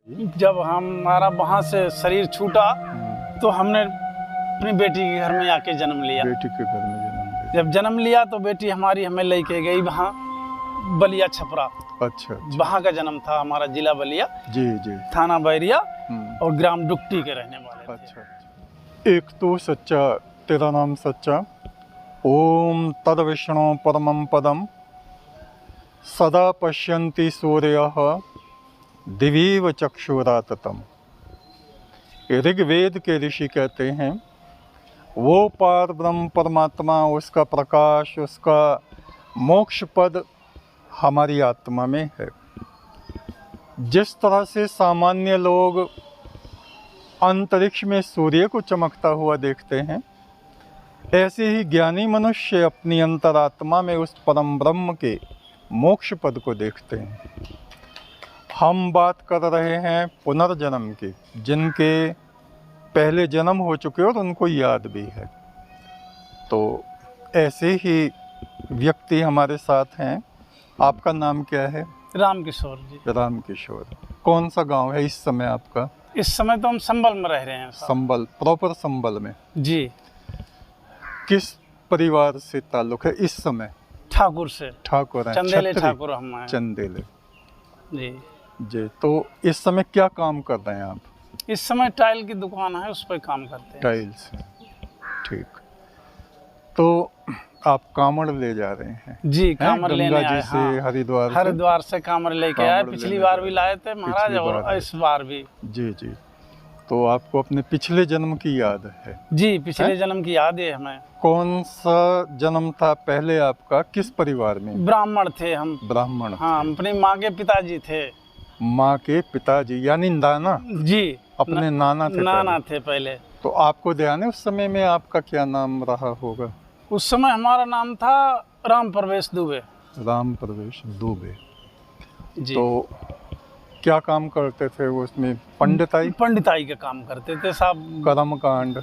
जब हमारा वहाँ से शरीर छूटा तो हमने अपनी बेटी के घर में आके जन्म लिया। बेटी के घर में जन्म लिया। जब जन्म लिया तो बेटी हमारी हमें लेके गई वहाँ बलिया छपरा। अच्छा। वहाँ का जन्म था हमारा, जिला बलिया, जी जी, थाना बैरिया और ग्राम डुक्टी के रहने वाले थे। अच्छा। एक तो सच्चा, तेरा नाम सच्चा। ओम तद विष्णु परमं पदम सदा पश्यन्ति सूर्यः दिवीव चक्षुराततम। ऋग्वेद के ऋषि कहते हैं वो पार ब्रह्म परमात्मा, उसका प्रकाश, उसका मोक्ष पद हमारी आत्मा में है। जिस तरह से सामान्य लोग अंतरिक्ष में सूर्य को चमकता हुआ देखते हैं, ऐसे ही ज्ञानी मनुष्य अपनी अंतरात्मा में उस परम ब्रह्म के मोक्ष पद को देखते हैं। हम बात कर रहे हैं पुनर्जन्म की, जिनके पहले जन्म हो चुके और उनको याद भी है। तो ऐसे ही व्यक्ति हमारे साथ हैं। आपका नाम क्या है? राम किशोर जी। राम किशोर। कौन सा गांव है इस समय आपका? इस समय तो हम संबल में रह रहे हैं। संबल, प्रॉपर संबल में जी। किस परिवार से ताल्लुक है इस समय? ठाकुर से। ठाकुर हैं। चंदेले ठाकुर हम हैं। चंदेले जी जी। तो इस समय क्या काम कर रहे हैं आप? इस समय टाइल की दुकान है, उस पर काम करते हैं। टाइल्स। ठीक। तो आप कांवड़ ले जा रहे हैं? जी, कांवड़ लेने गंगा आए। जी से, हाँ। हरिद्वार से कांवड़ लेके आए। पिछली बार भी लाए थे महाराज, और इस बार भी। जी जी। तो आपको अपने पिछले जन्म की याद है? जी, पिछले जन्म की याद है हमें। कौन सा जन्म था पहले आपका? किस परिवार में? ब्राह्मण थे हम। ब्राह्मण। हाँ, अपनी माँ के पिताजी थे। माँ के पिताजी यानी नाना? जी, अपने नाना थे। नाना थे पहले। तो आपको ध्यान है उस समय में आपका क्या नाम रहा होगा? उस समय हमारा नाम था राम प्रवेश दुबे। राम प्रवेश दुबे जी। तो क्या काम करते थे वो उसमें? पंडिताई? पंडिताई का काम करते थे साहब। कर्म कांड?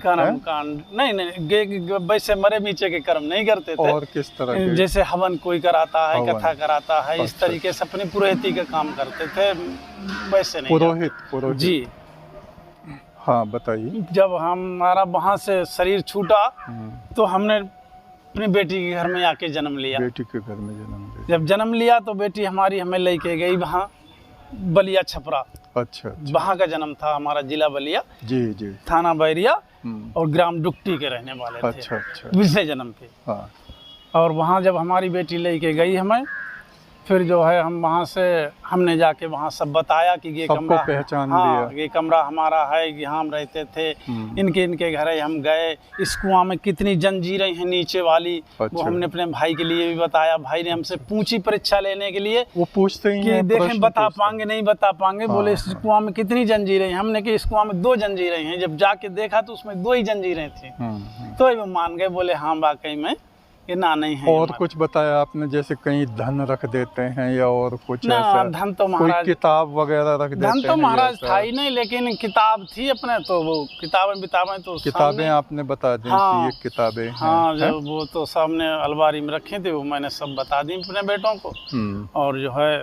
नहीं, वैसे मरे नीचे के कर्म नहीं करते थे। और किस तरह के? जैसे हवन कोई कराता है, कथा कराता है, इस अच्छा। तरीके से अपनी पुरोहिती का काम करते थे, वैसे नहीं। पुरोहित। जी। हाँ, बताइए। जब हमारा वहाँ से शरीर छूटा तो हमने अपनी बेटी के घर में आके जन्म लिया। बेटी के घर में जन्म लिया। जब जन्म लिया तो बेटी हमारी हमें लेके गई वहाँ बलिया छपरा। अच्छा। वहाँ का जन्म था हमारा, जिला बलिया, जी जी, थाना बैरिया और ग्राम डुक्टी के रहने वाले थे। अच्छा अच्छा। पिछले जन्म के। हाँ। और वहाँ जब हमारी बेटी लेके गई हमें, फिर जो है हम वहाँ से हमने जाके वहाँ सब बताया कि ये कमरा, पहचान हाँ, लिया। ये कमरा हमारा है, यहाँ हम रहते थे, इनके घर हम गए। इस कुआं में कितनी जंजीरें हैं नीचे वाली। अच्छा। वो हमने अपने भाई के लिए भी बताया। भाई ने हमसे पूछी परीक्षा लेने के लिए, वो पूछते ही कि हैं, देखें प्रश्न बता पूछते पाएंगे नहीं बता पाएंगे। हाँ, बोले इस कुआं में कितनी जंजीरें हैं? हमने कि इस कुआं में 2 जंजीरें हैं। जब जाके देखा तो उसमें 2 ही जंजीरें थी। तो वो मान गए, बोले हाँ वाकई में ये ना नहीं है। और कुछ बताया आपने? जैसे कहीं धन रख देते हैं या और कुछ ना, ऐसा? धन तो महाराज, कोई किताब वगैरह रख देते हैं? धन तो महाराज था ही नहीं, लेकिन किताब थी अपने, तो वो किताबें तो किताबें आपने बता दी? हाँ, कि ये किताबें हाँ, हैं? जो वो तो सामने अलमारी में रखी थी, वो मैंने सब बता दी अपने बेटों को। और जो है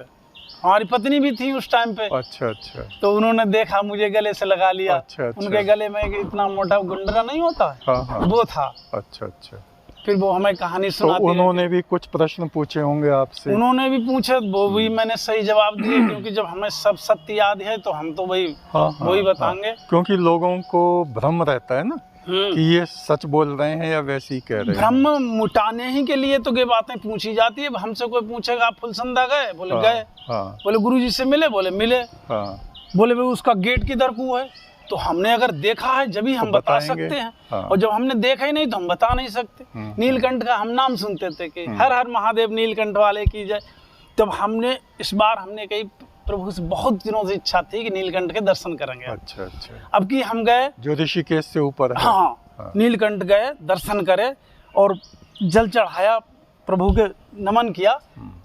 हमारी पत्नी भी थी उस टाइम पे। अच्छा अच्छा। तो उन्होंने देखा, मुझे गले से लगा लिया। अच्छा अच्छा। उनके गले में इतना मोटा गुंडरा नहीं होता है, हाँ हाँ, वो था। अच्छा अच्छा। फिर वो हमें कहानी सुनाती तो उन्होंने भी कुछ प्रश्न पूछे होंगे आपसे? उन्होंने भी पूछे, वो भी मैंने सही जवाब दिए, क्योंकि जब हमें सब सत्य याद है तो हम तो वही वही बताएंगे। क्योंकि लोगों को भ्रम रहता है ना कि ये सच बोल रहे हैं या वैसे ही कह रहे हैं। भ्रम मुटाने ही के लिए तो ये बातें पूछी जाती है। हमसे कोई पूछेगा आप फुलसंदा गए? बोले गए। बोले गुरुजी से मिले? बोले मिले। बोले भाई उसका गेट किधर को है? तो हमने अगर देखा है जब ही हम बता सकते हैं। और जब हमने देखा ही नहीं तो हम बता नहीं सकते। नीलकंठ का हम नाम सुनते थे कि हर हर महादेव नीलकंठ वाले की जय। तब हमने इस बार हमने कही प्रभु से बहुत दिनों से इच्छा थी कि नीलकंठ के दर्शन करेंगे। अच्छा अच्छा। अब की हम गए, जो ऋषिकेश से ऊपर है। हाँ, नीलकंठ गए, दर्शन करे और जल चढ़ाया, प्रभु के नमन किया।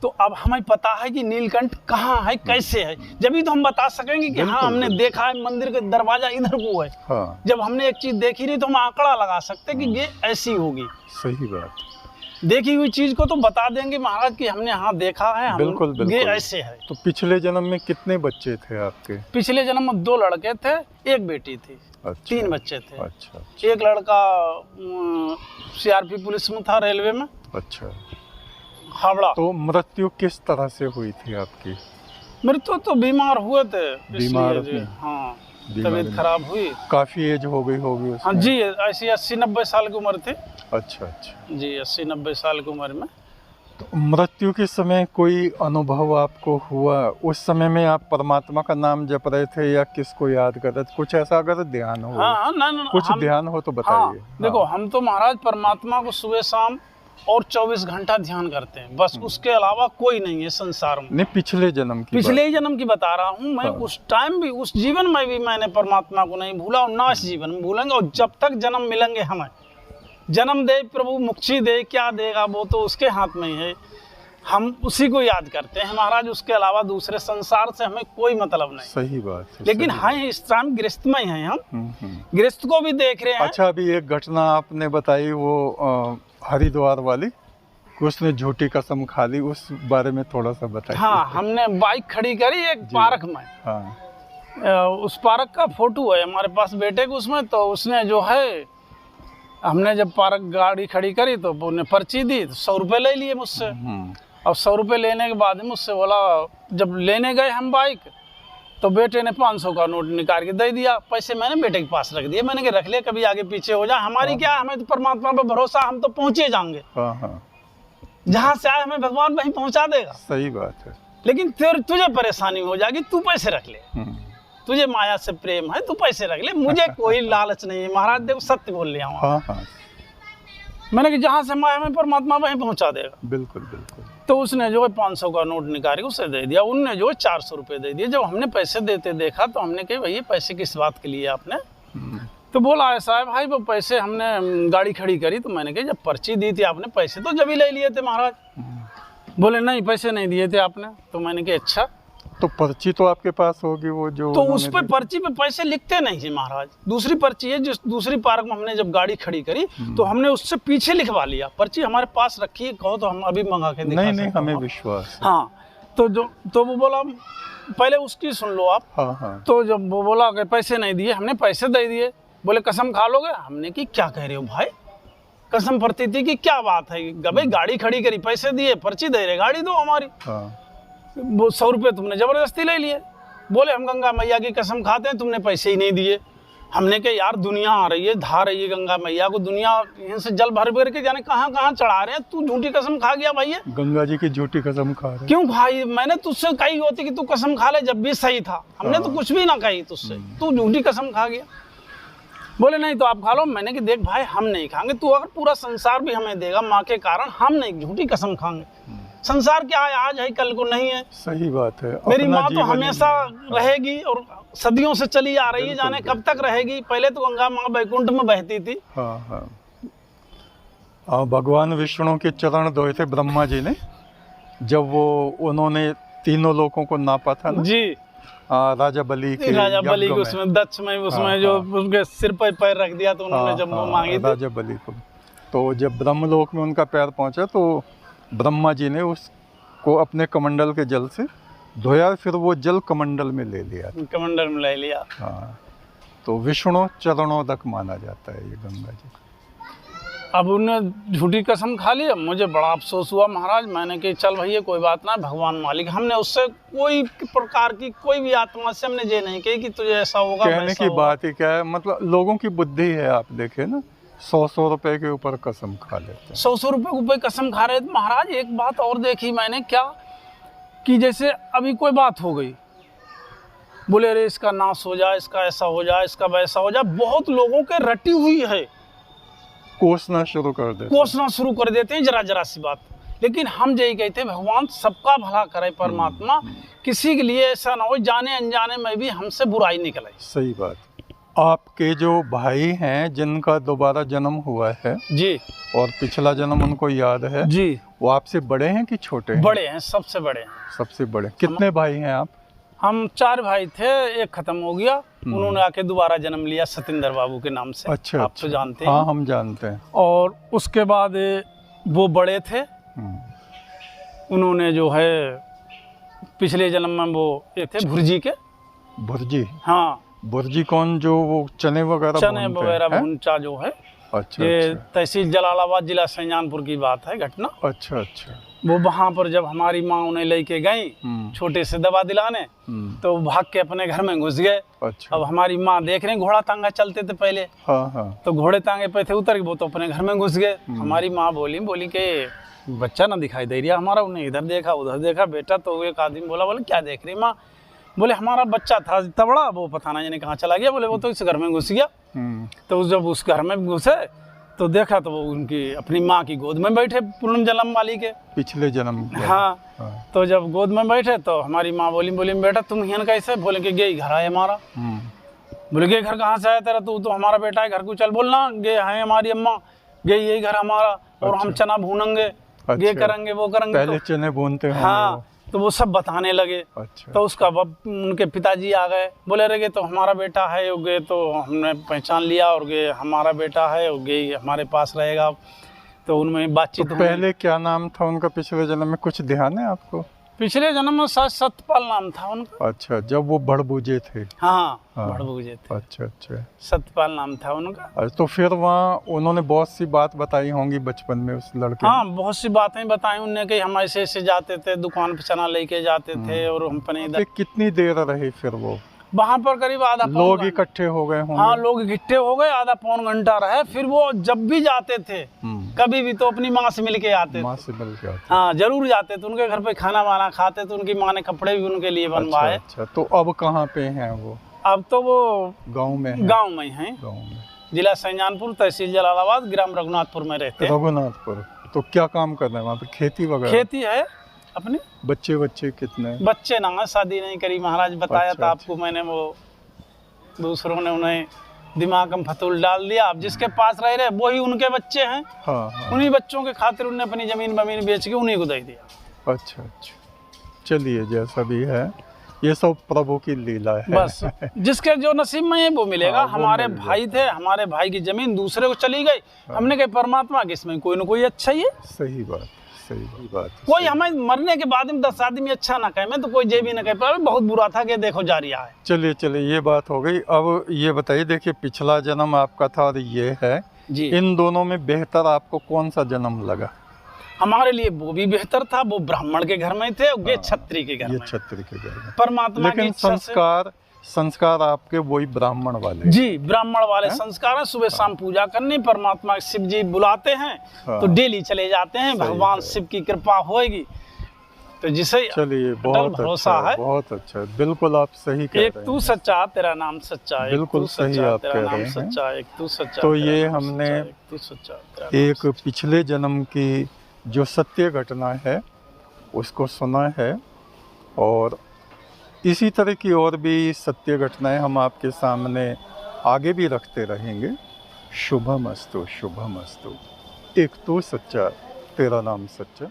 तो अब हमें पता है कि नीलकंठ कहाँ है, कैसे है। जब भी तो हम बता सकेंगे कि हाँ हमने देखा है, मंदिर का दरवाजा इधर को है। हाँ। जब हमने एक चीज देखी नहीं तो हम आंकड़ा लगा सकते कि ये ऐसी होगी। सही बात। देखी हुई चीज को तो बता देंगे महाराज कि हमने यहाँ देखा है, हम बिल्कुल बिल्कुल ये ऐसे है। तो पिछले जन्म में कितने बच्चे थे आपके? पिछले जन्म में 2 लड़के थे, 1 बेटी थी। अच्छा, 3 बच्चे थे। अच्छा। एक लड़का CRP पुलिस में था, रेलवे में। अच्छा, हावड़ा। तो मृत्यु किस तरह से हुई थी आपकी? मृत्यु तो बीमार हुए थे, बीमार इसलिए जी, थे। हाँ बीमारी तबीयत में। खराब हुई। काफी एज हो गई होगी उसमें? हाँ जी, ऐसी 80-90 साल की उम्र थी अच्छा अच्छा। जी, 80-90 साल की उम्र में। तो मृत्यु के समय कोई अनुभव आपको हुआ? उस समय में आप परमात्मा का नाम जप रहे थे या किसको याद कर रहे थे? कुछ ऐसा अगर ध्यान हो, हाँ ना, कुछ ध्यान हो तो हाँ, बताइए। देखो हाँ। हम तो महाराज परमात्मा को सुबह शाम और 24 घंटा ध्यान करते हैं, बस उसके अलावा कोई नहीं है संसार में। नहीं, पिछले जन्म की पिछले ही जन्म की बता रहा हूँ मैं। हाँ। उस टाइम भी, उस जीवन में भी मैंने परमात्मा को नहीं भूला और ना इस जीवन में भूलेंगे। और जब तक जन्म मिलेंगे हमें, जन्म दे प्रभु मुक्ति दे, क्या देगा वो तो उसके हाथ में ही है। हम उसी को याद करते हैं महाराज, उसके अलावा दूसरे संसार से हमें कोई मतलब नहीं। सही बात है। लेकिन सही हैं इस टाइम गृहस्थ में ही हैं हम, हम्म। गृहस्थ को भी देख रहे हैं। अच्छा, अभी एक घटना आपने बताई वो हरिद्वार वाली, कि उसने झूठी कसम खा ली, उस बारे में थोड़ा सा बताइए। हाँ, हमने बाइक खड़ी करी एक पार्क में। हाँ। उस पार्क का फोटो है हमारे पास बेटे को उसमें। तो उसने जो है, हमने जब पार्क गाड़ी खड़ी करी तो उन्होंने पर्ची दी, तो 100 रुपये ले लिए मुझसे। और 100 रुपये लेने के बाद मुझसे बोला, जब लेने गए हम बाइक, तो बेटे ने 500 का नोट निकाल के दे दिया। पैसे मैंने बेटे के पास रख दिए, मैंने कहा रख ले, कभी आगे पीछे हो जाए हमारी क्या, हमें तो परमात्मा पे भरोसा, हम तो पहुंचे जाएंगे। हाँ। जहाँ से आए हमें भगवान वहीं पहुंचा देगा। सही बात है। लेकिन तुझे परेशानी हो जाएगी, तू पैसे रख ले, तुझे माया से प्रेम है, तू पैसे रख ले, मुझे कोई लालच नहीं है महाराज। देखो सत्य बोल लिया हूँ। हाँ। मैंने कि जहाँ से माया में परमात्मा वहीं पहुंचा देगा। बिल्कुल बिल्कुल। तो उसने जो है 500 का नोट निकाल के उसे दे दिया। उनने जो है 400 रुपये दे दिए। जब हमने पैसे देते देखा तो हमने कहा भैया पैसे किस बात के लिए आपने? तो बोला ऐसा है भाई, वो पैसे हमने गाड़ी खड़ी करी, तो मैंने कहा जब पर्ची दी थी आपने, पैसे तो जब ही ले लिए थे महाराज। बोले नहीं, पैसे नहीं दिए थे आपने। तो मैंने कहा अच्छा। तो पर्ची तो आपके पास होगी वो जो, तो उस पे पर्ची पे पैसे लिखते नहीं थे महाराज। दूसरी पर्ची है, जिस दूसरी पार्क में हमने जब गाड़ी खड़ी करी तो हमने उससे पीछे लिखवा लिया। पर्ची हमारे पास रखी है, कहो तो हम अभी मंगा के दिखा नहीं, हमें विश्वास है। हाँ, तो वो बोला पहले उसकी सुन लो आप। हाँ। तो जब वो बोला कि पैसे नहीं दिए, हमने पैसे दे दिए। बोले कसम खा लोगे? हमने की क्या कह रहे हो भाई, कसम पड़ती थी कि क्या बात है, भाई गाड़ी खड़ी करी, पैसे दिए, पर्ची दे रहे, गाड़ी दो हमारी। हाँ। वो 100 रुपये तुमने जबरदस्ती ले लिए। बोले हम गंगा मैया की कसम खाते हैं, तुमने पैसे ही नहीं दिए। हमने कहा यार दुनिया आ रही है, धा रही है गंगा मैया को, दुनिया यहाँ से जल भर भर के जाने कहाँ कहाँ चढ़ा रहे हैं, तू झूठी कसम खा गया भैया। गंगा जी की झूठी कसम खा रहे? क्यों भाई, मैंने तुझसे कही होती कि तू कसम खा ले, जब भी सही था। हमने तो कुछ भी ना कही तुझसे, तू झूठी कसम खा गया। बोले नहीं तो आप खा लो। मैंने कि देख भाई हम नहीं खाएंगे, तू अगर पूरा संसार भी हमें देगा माँ के कारण, हम नहीं झूठी कसम खाएंगे। संसार क्या है, आज है कल को नहीं है। सही बात है। मेरी माँ तो हमेशा रहेगी और सदियों से चली आ रही है, जाने कब तक रहेगी। पहले तो गंगा माँ बैकुंठ में बहती थी। हाँ। भगवान विष्णु के चरण धोए थे ब्रह्मा जी ने, जब वो उन्होंने तीनों लोगों को नापा था ना जी। राजा बलि के उसमें दक्ष में उसमें जो उनके सिर पर पैर रख दिया, तो उन्होंने जब वो मांगी थी राजा बलि को, तो जब ब्रह्मलोक में उनका पैर पहुंचा तो ब्रह्मा जी ने उसको अपने कमंडल के जल से धोया, फिर वो जल कमंडल में ले लिया। कमंडल में ले लिया। हाँ, तो विष्णु चरणोदक माना जाता है ये गंगा जी। अब उन्होंने झूठी कसम खा ली। मुझे बड़ा अफसोस हुआ महाराज। मैंने कहा चल भैया कोई बात ना, भगवान मालिक। हमने उससे कोई प्रकार की, कोई भी आत्मा से हमने ये नहीं कही कि तुझे ऐसा होगा। कहने की बात ही क्या है, मतलब लोगों की बुद्धि है। आप देखे ना, 100 रुपए के ऊपर कसम खा लेते हैं। 100 रुपए के ऊपर कसम खा रहे थे महाराज। एक बात और देखी मैंने, क्या कि जैसे अभी कोई बात हो गई, बोले अरे इसका नाश हो जाए, इसका ऐसा हो जाए, इसका वैसा हो जाए। बहुत लोगों के रटी हुई है, कोसना शुरू कर देते हैं जरा सी बात। लेकिन हम यही कहते हैं भगवान सबका भला करे परमात्मा, किसी के लिए ऐसा ना हो जाने अनजाने में भी हमसे बुराई निकले। सही बात। आपके जो भाई हैं जिनका दोबारा जन्म हुआ है जी, और पिछला जन्म उनको याद है जी, वो आपसे बड़े हैं कि छोटे हैं? बड़े हैं, सबसे बड़े हैं। सबसे बड़े। कितने भाई हैं आप? हम 4 भाई थे, एक खत्म हो गया। उन्होंने आके दोबारा जन्म लिया सतेंद्र बाबू के नाम से। अच्छा, आप तो जानते हैं। हाँ, हम जानते हैं। और उसके बाद वो बड़े थे, उन्होंने जो है पिछले जन्म में वो ये थे भुर्जी के। भुर्जी? हाँ। भुर्जी कौन, जो वो चने वगैरह भुनचा जो है। अच्छा। ये अच्छा। तहसील जलालाबाद, जिला शाहजहांपुर की बात है घटना। अच्छा अच्छा। वो वहाँ पर जब हमारी माँ उन्हें लेके गई छोटे से दवा दिलाने, तो भाग के अपने घर में घुस गए। अच्छा। अब हमारी माँ देख रहे घोड़ा तांगा चलते थे पहले। हाँ हाँ। तो घोड़े तांगे पे थे, उतर के वो तो अपने घर में घुस गए। हमारी माँ बोली कि बच्चा ना दिखाई दे रहा हमारा। उन्हें इधर देखा उधर देखा बेटा, तो एक आदमी बोले क्या देख रही माँ? बोले हमारा बच्चा था तबड़ा, वो पता नहीं जाने कहाँ चला गया। बोले वो तो इस घर में घुस गया। तो जब उस घर में घुसे तो देखा तो वो उनकी अपनी माँ की गोद में बैठे, पूर्ण जन्म वाली के, पिछले जन्म। हाँ। तो जब गोद में बैठे तो हमारी माँ बोली बेटा तुम हियन कैसे? बोले कि गे घर आए हमारा। बोले गे घर कहाँ से आया तेरा? तू तो हमारा बेटा है, घर को चल। बोलना गे है हमारी अम्मा, गे यही घर हमारा, और हम चना भूनेंगे, गे करेंगे वो करेंगे। पहले चने भूनते हैं। हाँ। तो वो सब बताने लगे। अच्छा। तो उसका उनके पिताजी आ गए, बोले रे तो हमारा बेटा है गे, तो हमने पहचान लिया और गे हमारा बेटा है और गे हमारे पास रहेगा। तो उनमें बातचीत। तो पहले क्या नाम था उनका पिछले जन्म में, कुछ ध्यान है आपको? पिछले जन्म में सतपाल नाम था उनका। अच्छा, जब वो बड़बूजे थे। हाँ, बड़बूजे थे। अच्छा अच्छा, सतपाल नाम था उनका। तो फिर वहाँ उन्होंने बहुत सी बात बताई होंगी बचपन में उस लड़के। हाँ, बहुत सी बातें बताई उन्होंने कि हम ऐसे ऐसे जाते थे, दुकान पे चना लेके जाते थे, और हम अपने इधर। कितनी देर रहे फिर वो वहाँ पर? करीब आधा लोग इकट्ठे हो गए होंगे। हाँ, लोग इकट्ठे हो गए, आधा पौन घंटा रहे। फिर वो जब भी जाते थे कभी भी तो अपनी माँ से मिल के आते। माँ से मिल के आते। हाँ, जरूर जाते थे। उनके घर पे खाना वाना खाते थे, उनकी माँ ने कपड़े भी उनके लिए बनवाए। अच्छा, तो अब कहाँ पे हैं वो? अब तो वो गाँव में हैं। गाँव में हैं। गाँव में, जिला शाहजहांपुर, तहसील जलालाबाद, ग्राम रघुनाथपुर में रहते हैं। रघुनाथपुर। तो क्या काम कर रहे हैं वहाँ पे? खेती वगैरह? खेती है अपने। बच्चे कितने? बच्चे ना, शादी नहीं करी महाराज, बताया था आपको मैंने। वो दूसरों ने उन्हें दिमाग में फतूल डाल दिया। अब जिसके पास रह रहे वही उनके बच्चे हैं। हाँ। उन्हीं बच्चों के खातिर उन्होंने अपनी जमीन बेच के उन्हीं को दे दिया। अच्छा अच्छा, चलिए जैसा भी है, ये सब प्रभु की लीला है। बस जिसके जो नसीब में है वो मिलेगा। हाँ, हमारे भाई थे, हमारे भाई की जमीन दूसरे को चली गई। हाँ। हमने कहा परमात्मा किसमें कोई न कोई अच्छा ही है। सही बात, सही बात। कोई हमें मरने के बाद में 10 आदमी अच्छा ना कहे, मैं तो कोई जे भी ना कहे पर बहुत बुरा था कि देखो जा रहा है। चलिए ये बात हो गई। अब ये बताइए, देखिए पिछला जन्म आपका था और ये है जी, इन दोनों में बेहतर आपको कौन सा जन्म लगा? हमारे लिए वो भी बेहतर था, वो ब्राह्मण के घर में थे, ये क्षत्रिय के घर में। क्षत्रिय के घर में परमात्मा, लेकिन संस्कार आपके वही ब्राह्मण वाले। जी, ब्राह्मण वाले संस्कार है। सुबह शाम पूजा करनी, परमात्मा शिव जी बुलाते हैं। हाँ। तो डेली चले जाते हैं, भगवान शिव की कृपा होगी तो जिसे। चलिए, बहुत भरोसा है, बहुत अच्छा। बिल्कुल आप सही कह रहे हैं। एक तू सच्चा, तेरा नाम सच्चा। बिल्कुल सही आप कह रहे हैं। सच्चा, एक तू सच्चा। तो ये हमने एक पिछले जन्म की जो सत्य घटना है उसको सुना है, और इसी तरह की और भी सत्य घटनाएं हम आपके सामने आगे भी रखते रहेंगे। शुभमस्तु, शुभमस्तु। एक तू सच्चा, तेरा नाम सच्चा।